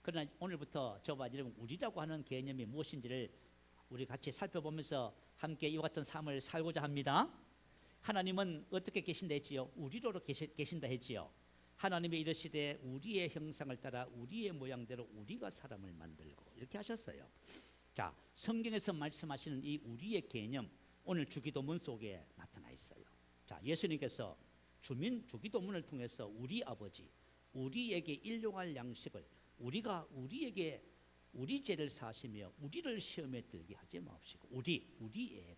그러나 오늘부터 저와 여러분 우리라고 하는 개념이 무엇인지를 우리 같이 살펴보면서 함께 이와 같은 삶을 살고자 합니다. 하나님은 어떻게 계신다 했지요? 우리로 계신다 했지요. 하나님이 이르시되 우리의 형상을 따라 우리의 모양대로 우리가 사람을 만들고, 이렇게 하셨어요. 자, 성경에서 말씀하시는 이 우리의 개념, 오늘 주기도문 속에 나타나 있어요. 자, 예수님께서 주기도문을 통해서 우리 아버지, 우리에게 일용할 양식을, 우리가 우리에게 우리 죄를 사시며 우리를 시험에 들게 하지 마옵시고, 우리의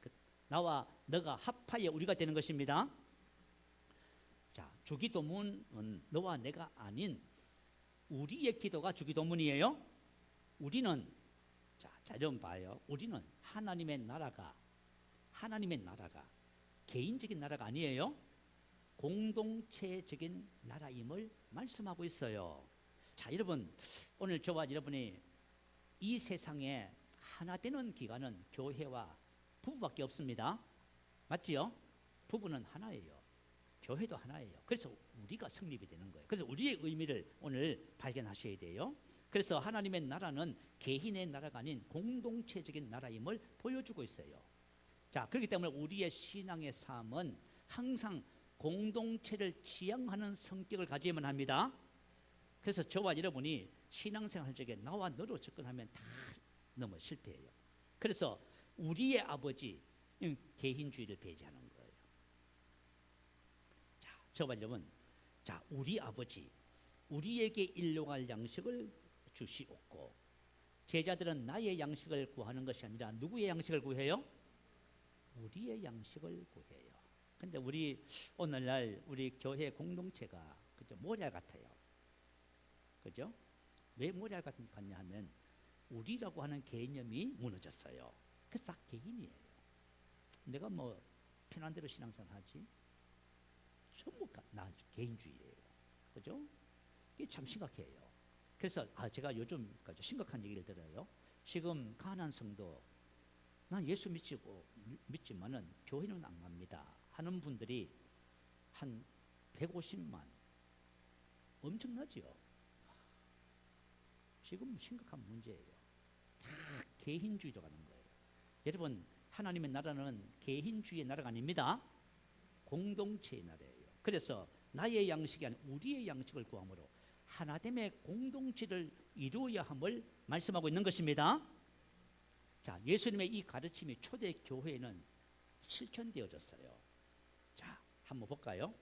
나와 너가 합하여 우리가 되는 것입니다. 자, 주기도문은 너와 내가 아닌 우리의 기도가 주기도문이에요. 우리는, 자, 좀 봐요. 우리는 하나님의 나라가 개인적인 나라가 아니에요. 공동체적인 나라임을 말씀하고 있어요. 자, 여러분, 오늘 저와 여러분이 이 세상에 하나 되는 기관은 교회와 부부밖에 없습니다. 맞지요? 부부는 하나예요. 교회도 하나예요. 그래서 우리가 성립이 되는 거예요. 그래서 우리의 의미를 오늘 발견하셔야 돼요. 그래서 하나님의 나라는 개인의 나라가 아닌 공동체적인 나라임을 보여주고 있어요. 자, 그렇기 때문에 우리의 신앙의 삶은 항상 공동체를 지향하는 성격을 가져야만 합니다. 그래서 저와 여러분이 신앙생활 적에 나와 너로 접근하면 다 너무 실패해요. 그래서 우리의 아버지, 개인주의를 배제하는 거예요. 자, 저와 여러분, 자, 우리 아버지, 우리에게 일용할 양식을 주시옵고, 제자들은 나의 양식을 구하는 것이 아니라 누구의 양식을 구해요? 우리의 양식을 구해요. 근데 우리 오늘날 우리 교회 공동체가 그죠, 모략 같아요. 그죠? 왜 모략 같냐 하면 우리라고 하는 개념이 무너졌어요. 그래서 다 개인이에요. 내가 뭐 편한 대로 신앙생활 하지, 전부 나 개인주의예요. 그죠? 이게 참 심각해요. 그래서 제가 요즘 심각한 얘기를 들어요. 지금 가난한 성도, 난 예수 믿지만은 교회는 안 갑니다 하는 분들이 한 150만, 엄청나지요. 지금 심각한 문제예요. 다 개인주의로 가는 거예요. 여러분, 하나님의 나라는 개인주의의 나라가 아닙니다. 공동체의 나라예요. 그래서 나의 양식이 아닌 우리의 양식을 구함으로 하나됨의 공동체를 이루어야 함을 말씀하고 있는 것입니다. 자, 예수님의 이 가르침이 초대 교회에는 실천되어졌어요. 자, 한번 볼까요?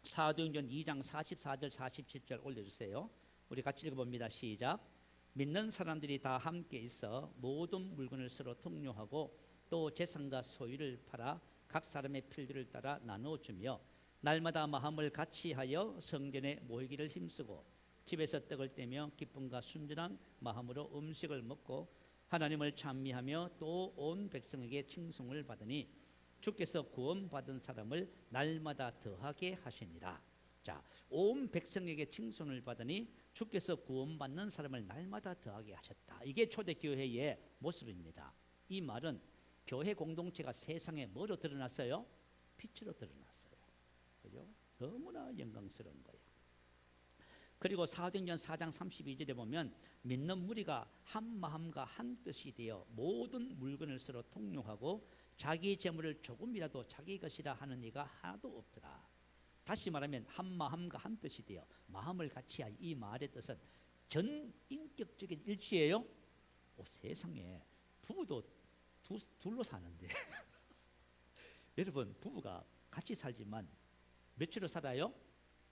사도행전 2장 44절 47절 올려주세요. 우리 같이 읽어봅니다. 시작. 믿는 사람들이 다 함께 있어 모든 물건을 서로 통용하고 또 재산과 소유를 팔아 각 사람의 필요를 따라 나누어주며 날마다 마음을 같이하여 성전에 모이기를 힘쓰고 집에서 떡을 떼며 기쁨과 순전한 마음으로 음식을 먹고 하나님을 찬미하며 또 온 백성에게 칭송을 받으니 주께서 구원받은 사람을 날마다 더하게 하시니라. 자, 온 백성에게 칭송을 받으니 주께서 구원받는 사람을 날마다 더하게 하셨다. 이게 초대교회의 모습입니다. 이 말은 교회 공동체가 세상에 뭐로 드러났어요? 빛으로 드러났어요. 그죠? 너무나 영광스러운 거예요. 그리고 사도행전 4장 32절에 보면 믿는 무리가 한 마음과 한 뜻이 되어 모든 물건을 서로 통용하고 자기 재물을 조금이라도 자기 것이라 하는 이가 하나도 없더라. 다시 말하면 한 마음과 한 뜻이 되어 마음을 같이 할 이 말의 뜻은 전인격적인 일치예요. 세상에 부부도 둘로 사는데 여러분, 부부가 같이 살지만 며칠로 살아요?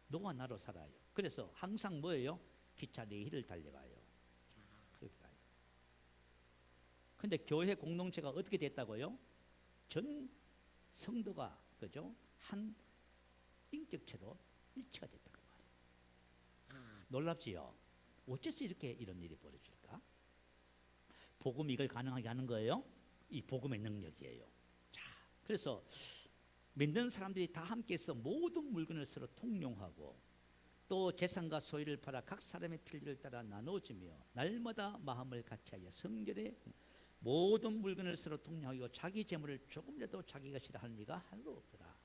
너와 나로 살아요. 그래서 항상 뭐예요? 기차 4일을 달려가요. 그렇게 가요. 근데 교회 공동체가 어떻게 됐다고요? 전 성도가, 그죠? 한 인격체로 일치가 됐다고 말이에요. 놀랍지요? 어째서 이렇게 이런 일이 벌어질까? 복음이 이걸 가능하게 하는 거예요. 이 복음의 능력이에요. 자, 그래서 믿는 사람들이 다 함께해서 모든 물건을 서로 통용하고 또 재산과 소유를 팔아 각 사람의 필요를 따라 나눠주며 날마다 마음을 같이하여 성전에 모든 물건을 서로 통용하고 자기 재물을 조금이라도 자기 것이라 하는 이가 하나도 없더라.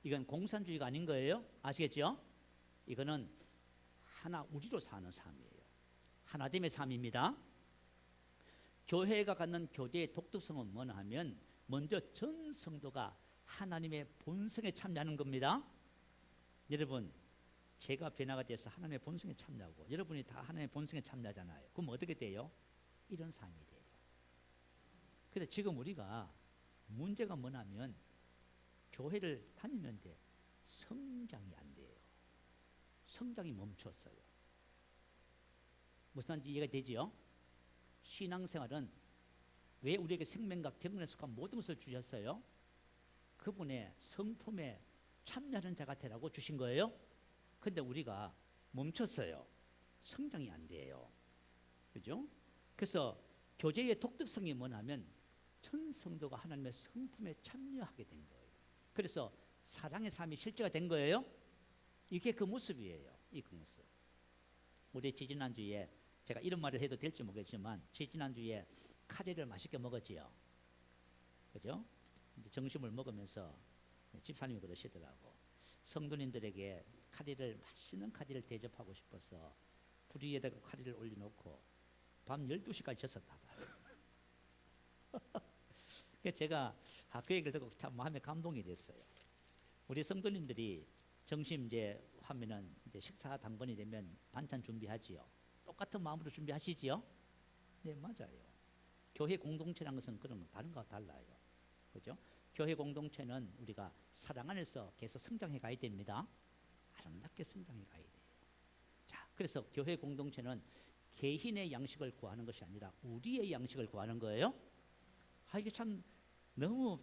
이건 공산주의가 아닌 거예요. 아시겠죠? 이거는 하나 우리로 사는 삶이에요. 하나됨의 삶입니다. 교회가 갖는 교제의 독특성은 뭐냐 하면 먼저 전 성도가 하나님의 본성에 참여하는 겁니다. 여러분, 제가 변화가 돼서 하나님의 본성에 참여하고 여러분이 다 하나님의 본성에 참여하잖아요. 그럼 어떻게 돼요? 이런 삶이 돼요. 근데 지금 우리가 문제가 뭐냐면 교회를 다니는데 성장이 안 돼요. 성장이 멈췄어요. 무슨 말인지 이해가 되지요? 신앙생활은 왜 우리에게 생명과 경건에 속한 모든 것을 주셨어요? 그분의 성품에 참여하는 자가 되라고 주신 거예요. 근데 우리가 멈췄어요. 성장이 안 돼요. 그죠? 그래서 교제의 독특성이 뭐냐면 전 성도가 하나님의 성품에 참여하게 된 거예요. 그래서 사랑의 삶이 실제가 된 거예요. 이게 그 모습이에요. 이 그 모습. 우리 지지난주에 제가 이런 말을 해도 될지 모르겠지만 지지난주에 카레를 맛있게 먹었지요. 그죠? 이제 점심을 먹으면서 집사님이 그러시더라고. 성도님들에게 카레를 맛있는 카레를 대접하고 싶어서 불 위에다가 카레를 올려놓고 밤 12시까지 졌었다. 그래서 제가 그 얘기를 듣고 참 마음에 감동이 됐어요. 우리 성도님들이 점심 이제 하면은 이제 식사 당번이 되면 반찬 준비하지요. 똑같은 마음으로 준비하시지요? 네, 맞아요. 교회 공동체라는 것은 그런 거 다른 거와 달라요. 그죠? 교회 공동체는 우리가 사랑 안에서 계속 성장해 가야 됩니다. 아름답게 성장해 가야 돼요. 자, 그래서 교회 공동체는 개인의 양식을 구하는 것이 아니라 우리의 양식을 구하는 거예요. 이게 참 너무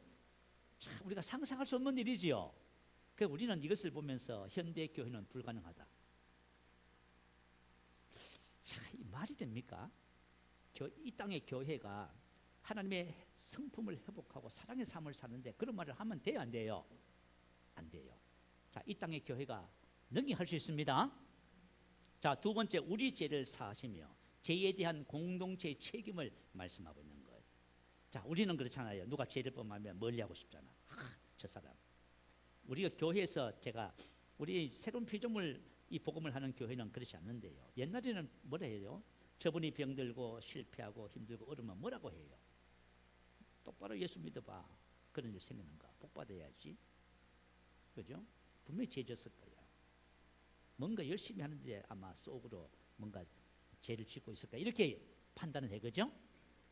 참 우리가 상상할 수 없는 일이지요. 그래서 우리는 이것을 보면서 현대 교회는 불가능하다. 이 말이 됩니까? 이 땅의 교회가 하나님의 성품을 회복하고 사랑의 삶을 사는데 그런 말을 하면 돼요, 안 돼요? 안 돼요. 자, 이 땅의 교회가 능히 할 수 있습니다. 자, 두 번째, 우리 죄를 사하시며 죄에 대한 공동체의 책임을 말씀하고 있는 거예요. 자, 우리는 그렇잖아요. 누가 죄를 범하면 멀리하고 싶잖아. 저 사람. 우리가 교회에서 제가 우리 새로운 피조물 이 복음을 하는 교회는 그렇지 않는데요. 옛날에는 뭐라 해요? 저분이 병들고 실패하고 힘들고 어려우면 뭐라고 해요? 똑바로 예수 믿어봐. 그런 일 생기는가? 복 받아야지. 그죠? 분명히 죄졌을 거야. 뭔가 열심히 하는데 아마 속으로 뭔가 죄를 짓고 있을까 이렇게 판단을 해, 그죠?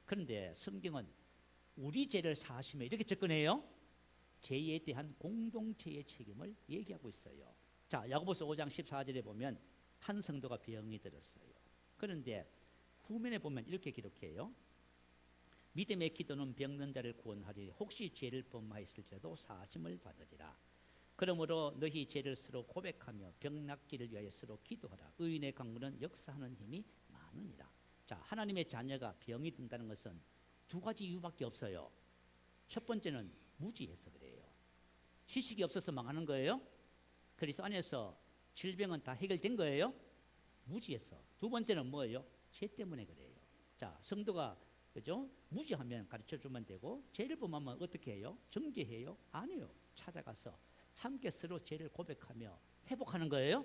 그런데 성경은 우리 죄를 사하시며 이렇게 접근해요. 죄에 대한 공동체의 책임을 얘기하고 있어요. 자, 야고보서 5장 14절에 보면 한 성도가 병이 들었어요. 그런데 후면에 보면 이렇게 기록해요. 믿음의 기도는 병든 자를 구원하리. 혹시 죄를 범하였을지라도 사하심을 받으리라. 그러므로 너희 죄를 서로 고백하며 병 낫기를 위하여 서로 기도하라. 의인의 강구는 역사하는 힘이 많으니라. 자, 하나님의 자녀가 병이 든다는 것은 두 가지 이유밖에 없어요. 첫 번째는 무지해서 그래요. 지식이 없어서 망하는 거예요. 그리스도 안에서 질병은 다 해결된 거예요. 무지해서. 두 번째는 뭐예요? 죄 때문에 그래요. 자, 성도가 그죠? 무지하면 가르쳐 주면 되고 죄를 범하면 어떻게 해요? 정죄해요? 아니요. 찾아가서 함께 서로 죄를 고백하며 회복하는 거예요.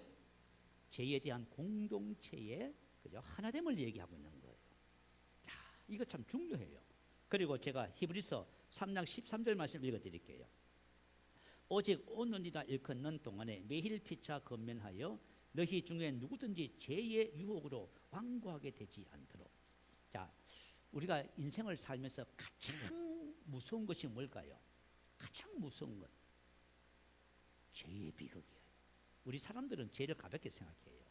죄에 대한 공동체의 그죠? 하나됨을 얘기하고 있는 거예요. 자, 이거 참 중요해요. 그리고 제가 히브리서 3장 13절 말씀 읽어드릴게요. 오직 오늘이라 일컫는 동안에 매일 피차 건면하여 너희 중에 누구든지 죄의 유혹으로 완고하게 되지 않도록. 자, 우리가 인생을 살면서 가장 무서운 것이 뭘까요? 가장 무서운 것 죄의 비극이에요. 우리 사람들은 죄를 가볍게 생각해요.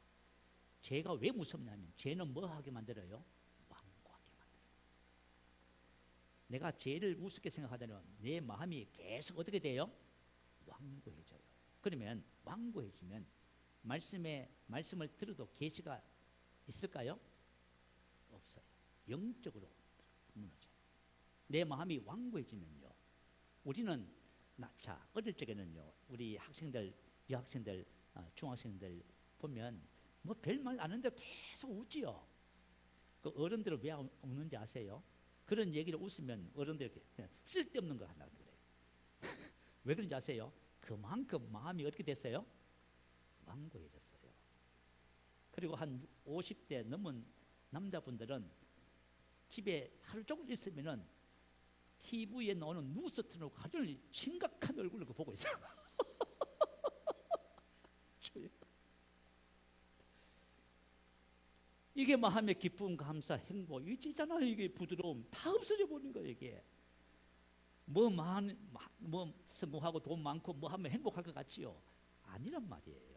죄가 왜 무섭냐면 죄는 뭐 하게 만들어요? 완고하게 만들어요. 내가 죄를 우습게 생각하다면 내 마음이 계속 어떻게 돼요? 완고해져요. 그러면 완고해지면 말씀을 들어도 계시가 있을까요? 없어요. 영적으로 무너져요. 내 마음이 완고해지면요. 우리는 자, 어릴 적에는요. 우리 학생들, 여학생들, 중학생들 보면 뭐 별말 안 하는데 계속 웃지요. 그 어른들은 왜 웃는지 아세요? 그런 얘기를 웃으면 어른들이 그냥 쓸데없는 거 한다고 그래요. 왜 그런지 아세요? 그만큼 마음이 어떻게 됐어요? 완고해졌어요. 그리고 한 50대 넘은 남자분들은 집에 하루 종일 있으면은 TV에 나오는 뉴스 틀어놓고 하루 종일 심각한 얼굴로 보고 있어요. 이게 마음의 기쁨, 감사, 행복 이잖아요. 이게 부드러움 다 없어져 버린 거예요. 이게 뭐 성공하고 돈 많고 뭐 하면 행복할 것 같지요? 아니란 말이에요.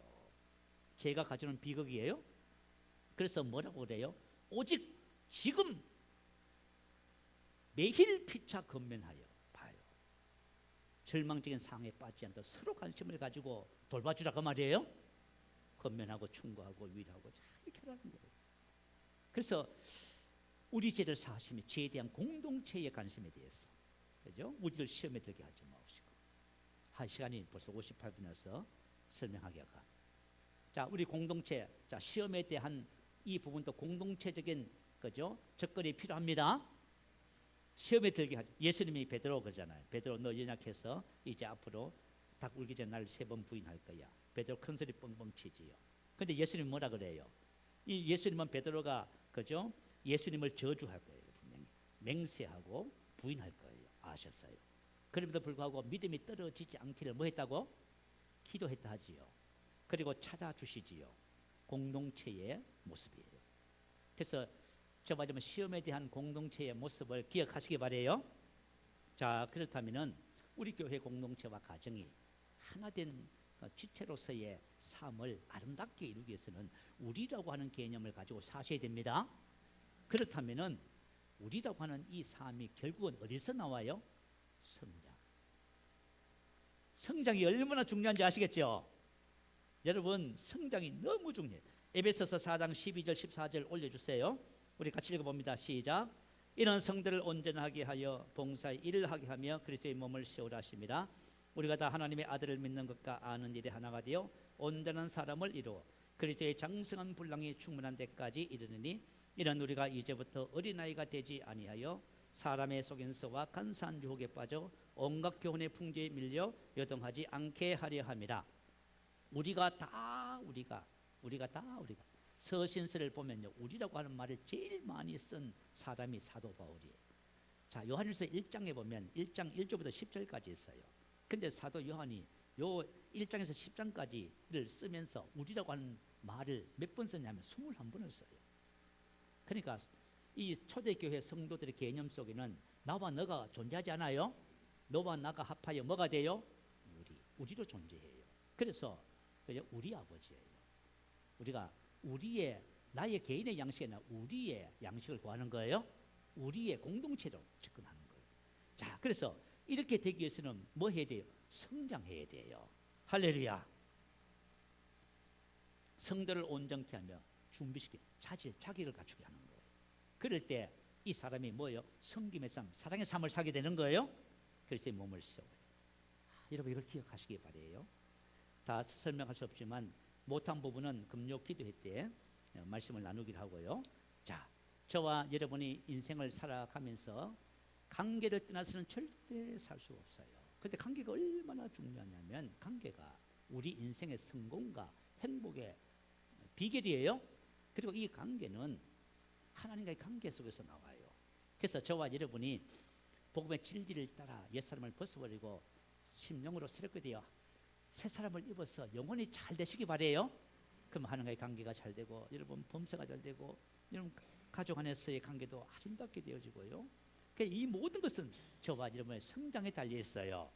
제가 가져오는 비극이에요. 그래서 뭐라고 그래요? 오직 지금 매일 피차 건면하여 봐요. 절망적인 상황에 빠지지 않도록 서로 관심을 가지고 돌봐주라 그 말이에요. 건면하고 충고하고 위로하고 이렇게 하라는 거예요. 그래서 우리 죄를 사하시며 죄에 대한 공동체의 관심에 대해서 그죠? 우리를 시험에 들게 하지 마시고. 한 시간이 벌써 58분이어서 설명하기가. 자, 우리 공동체, 자, 시험에 대한 이 부분도 공동체적인 그죠? 접근이 필요합니다. 시험에 들게 하죠. 예수님이 베드로 그러잖아요. 베드로 너 연약해서 이제 앞으로 닭 울기 전에 나를 3번 부인할 거야. 베드로 큰 소리 뻥뻥 치지요. 근데 예수님 뭐라 그래요? 이 예수님은 베드로가 그죠? 예수님을 저주할 거예요. 분명히 맹세하고 부인할 거예요. 아셨어요. 그럼에도 불구하고 믿음이 떨어지지 않기를 뭐 했다고? 기도했다 하지요. 그리고 찾아주시지요. 공동체의 모습이에요. 그래서 저 말하자면 시험에 대한 공동체의 모습을 기억하시기 바래요. 자, 그렇다면은 우리 교회 공동체와 가정이 하나된 지체로서의 삶을 아름답게 이루기 위해서는 우리라고 하는 개념을 가지고 사셔야 됩니다. 그렇다면은 우리라고 하는 이 삶이 결국은 어디서 나와요? 성장. 성장이 얼마나 중요한지 아시겠죠? 여러분, 성장이 너무 중요해요. 에베소서 4장 12절 14절 올려주세요. 우리 같이 읽어봅니다. 시작. 이런 성들을 온전하게 하여 봉사의 일을 하게 하며 그리스도의 몸을 세우라 하십니다. 우리가 다 하나님의 아들을 믿는 것과 아는 일이 하나가 되어 온전한 사람을 이루어 그리스도의 장성한 분량이 충만한 데까지 이르느니 이런 우리가 이제부터 어린아이가 되지 아니하여 사람의 속임수와 간사한 유혹에 빠져 온갖 교훈의 풍조에 밀려 요동하지 않게 하려 함이라. 우리가 서신서를 보면요, 우리라고 하는 말을 제일 많이 쓴 사람이 사도 바울이에요. 자, 요한일서 1장에 보면 1장 1절부터 10절까지 있어요. 근데 사도 요한이 요 1장에서 10장까지를 쓰면서 우리라고 하는 말을 몇 번 썼냐면 21번을 써요. 그러니까 이 초대교회 성도들의 개념 속에는 나와 너가 존재하지 않아요? 너와 나가 합하여 뭐가 돼요? 우리로 존재해요. 그래서 우리 아버지예요. 우리가 나의 개인의 양식이 아니라 우리의 양식을 구하는 거예요. 우리의 공동체로 접근하는 거예요. 자, 그래서 이렇게 되기 위해서는 뭐 해야 돼요? 성장해야 돼요. 할렐루야. 성도를 온전케 하며 준비시키 자기를 갖추게 하는 거예요. 그럴 때 이 사람이 뭐예요? 섬김의 삶, 사랑의 삶을 살게 되는 거예요. 그래서 몸을 세워요. 여러분 이걸 기억하시기 바래요. 다 설명할 수 없지만 못한 부분은 금요 기도회 때 말씀을 나누기로 하고요. 자, 저와 여러분이 인생을 살아가면서 관계를 떠나서는 절대 살 수 없어요. 근데 관계가 얼마나 중요하냐면 관계가 우리 인생의 성공과 행복의 비결이에요. 그리고 이 관계는 하나님과의 관계 속에서 나와요. 그래서 저와 여러분이 복음의 진리를 따라 옛사람을 벗어버리고 심령으로 새롭게 되어 새 사람을 입어서 영혼이 잘 되시기 바래요. 그럼 하나님과의 관계가 잘 되고 여러분 범사가 잘 되고 여러분 가족 안에서의 관계도 아름답게 되어지고요. 이 모든 것은 저와 여러분의 성장에 달려 있어요.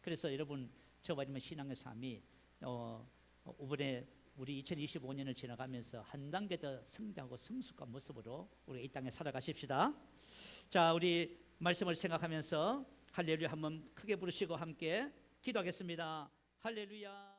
그래서 여러분 저와 여러분 신앙의 삶이 이번에 우리 2025년을 지나가면서 한 단계 더 성장하고 성숙한 모습으로 우리 이 땅에 살아가십시다. 자, 우리 말씀을 생각하면서 할렐루야 한번 크게 부르시고 함께 기도하겠습니다. 할렐루야.